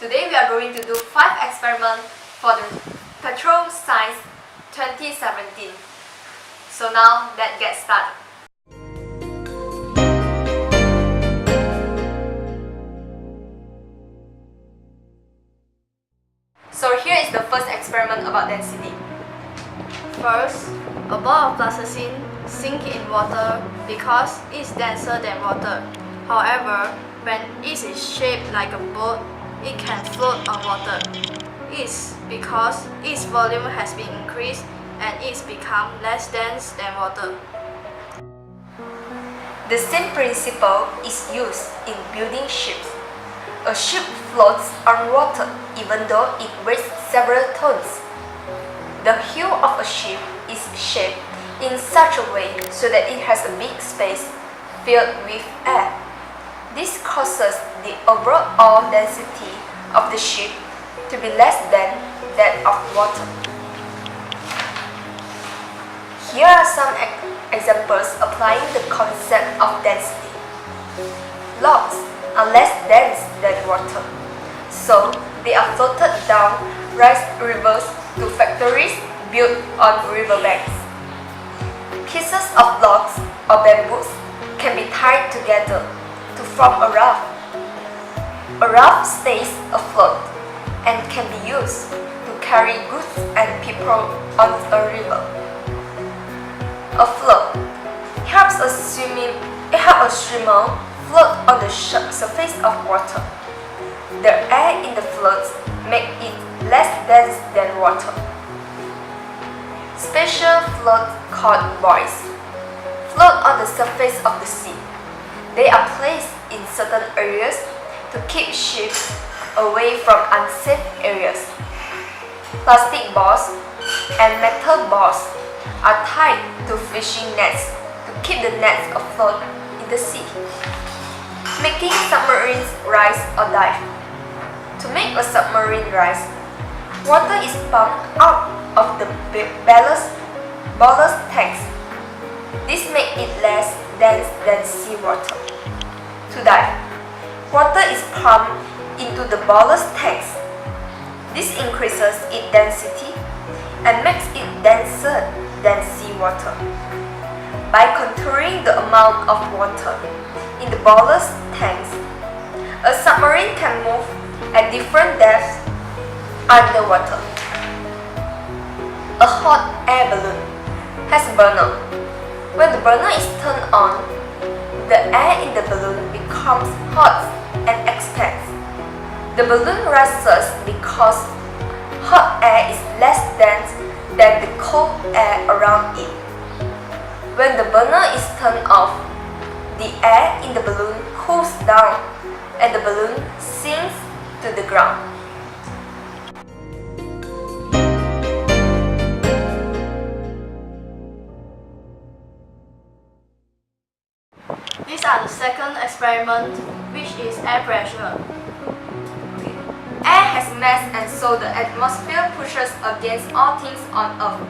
Today we are going to do 5 experiments for the petroscience 2017. So now let's get started. So here is the first experiment about density. First, a ball of plasticine sinks in water because it's denser than water. However, when it is shaped like a boat, it can float on water. It's because its volume has been increased and it's become less dense than water. The same principle is used in building ships. A ship floats on water even though it weighs several tons. The hull of a ship is shaped in such a way so that it has a big space filled with air. This causes the overall density of the ship to be less than that of water. Here are some examples applying the concept of density. Logs are less dense than water, so they are floated down rice rivers to factories built on riverbanks. Pieces of logs or bamboos can be tied together to form a raft. A raft stays afloat and can be used to carry goods and people on a river. A float helps a swimmer float on the surface of water. The air in the floats makes it less dense than water. Special floats called buoys float on the surface of the sea. They are placed in certain areas to keep ships away from unsafe areas. Plastic balls and metal balls are tied to fishing nets to keep the nets afloat in the sea, making submarines rise or dive. To make a submarine rise, water is pumped out of the ballast tanks. This makes it less dense than seawater. To dive, water is pumped into the ballast tanks. This increases its density and makes it denser than seawater. By controlling the amount of water in the ballast tanks, a submarine can move at different depths underwater. A hot air balloon has a burner. When the burner is turned on, the air in the balloon becomes hot and expands. The balloon rises because hot air is less dense than the cold air around it. When the burner is turned off, the air in the balloon cools down and the balloon sinks to the ground. These are the second experiment, which is air pressure. Air has mass, and so the atmosphere pushes against all things on Earth.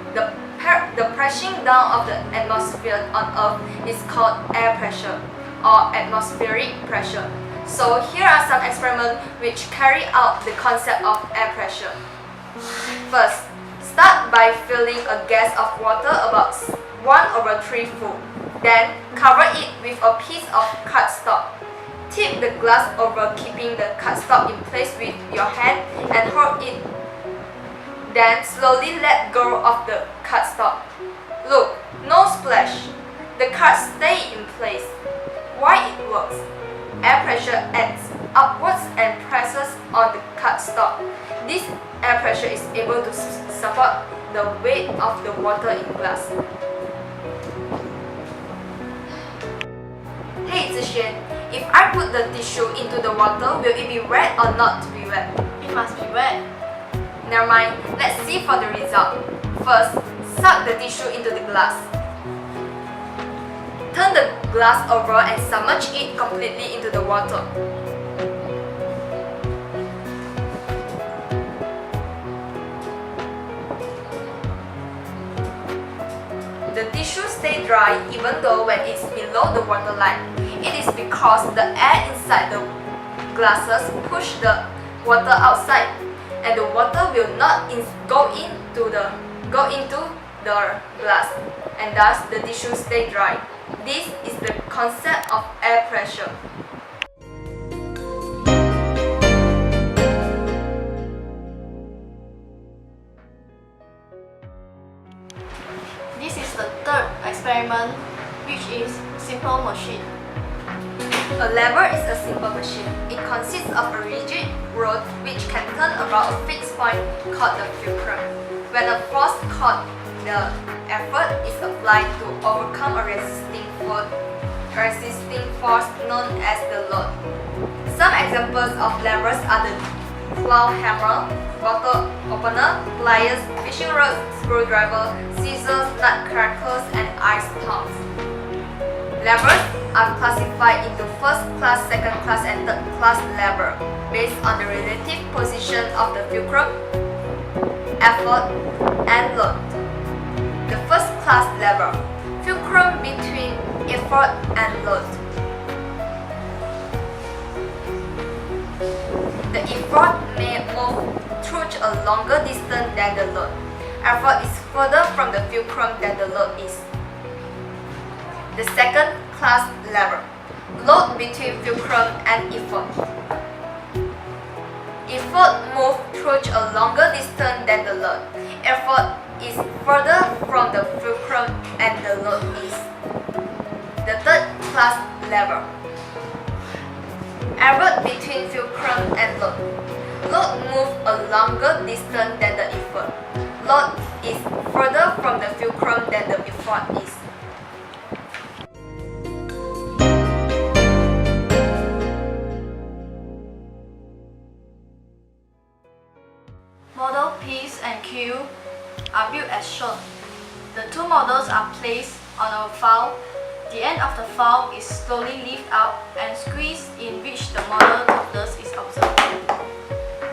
The pressing down of the atmosphere on Earth is called air pressure or atmospheric pressure. So here are some experiments which carry out the concept of air pressure. First, start by filling a gas of water about 1/3 full. Then cover it with a piece of cardstock. Tip the glass over, keeping the cardstock in place with your hand and hold it. Then slowly let go of the cardstock. Look, no splash. The cards stay in place. Why it works? Air pressure acts upwards and presses on the cardstock. This air pressure is able to support the weight of the water in glass. Hey Zixuan, if I put the tissue into the water, will it be wet or not to be wet? It must be wet. Never mind, let's see for the result. First, suck the tissue into the glass. Turn the glass over and submerge it completely into the water. The tissue stays dry even though when it's below the waterline. It is because the air inside the glasses push the water outside, and the water will not go into the glass, and thus the tissue stay dry. This is the concept of air pressure. This is the third experiment, which is simple machine. A lever is a simple machine. It consists of a rigid rod which can turn around a fixed point called the fulcrum. When a force called the effort is applied to overcome a resisting force known as the load. Some examples of levers are the claw hammer, bottle opener, pliers, fishing rods, screwdriver, scissors, nutcrackers, and ice tongs. Levers are classified into first class, second class, and third class lever based on the relative position of the fulcrum, effort, and load. The first class lever, fulcrum between effort and load. The effort may move through a longer distance than the load. Effort is further from the fulcrum than the load is. The second class lever, load between fulcrum and effort. Effort moves through a longer distance than the load. Effort is further from the fulcrum and the load is. The third class lever, effort between fulcrum and load. Load moves a longer distance than the effort. Load is further from the fulcrum than the effort is. Model P and Q are built as shown. The two models are placed on a file. The end of the file is slowly lifted out and squeezed, in which the model topless is observed.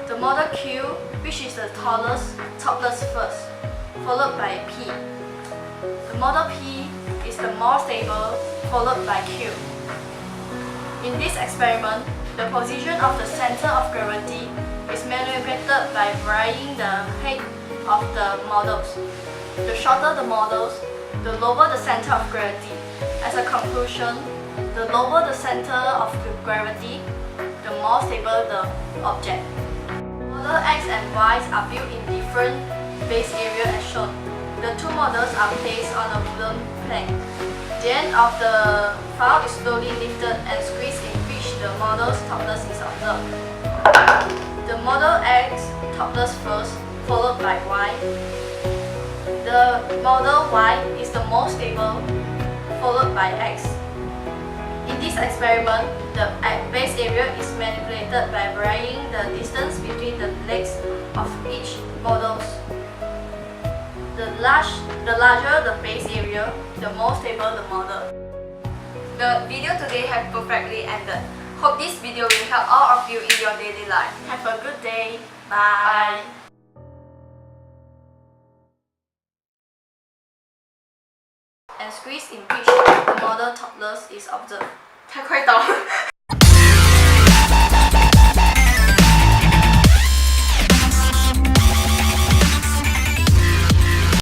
The model Q, which is the topless first, followed by P. The model P is the more stable, followed by Q. In this experiment, the position of the center of gravity is manipulated by varying the height of the models. The shorter the models, the lower the center of gravity. As a conclusion, the lower the center of gravity, the more stable the object. Model X and Y are built in different base area as shown. The two models are placed on a wooden plank. The end of the file is slowly lifted and squeezed, in which the model's topless is observed. The model X topless first, followed by Y. The model Y is the most stable, followed by X. In this experiment, the base area is manipulated by varying the distance between the legs of each models. The larger the base area, the more stable the model. The video today has perfectly ended. Hope this video will help all of you in your daily life. Have a good day. Bye. And squeeze, in which the model topless is observed. 太快倒了。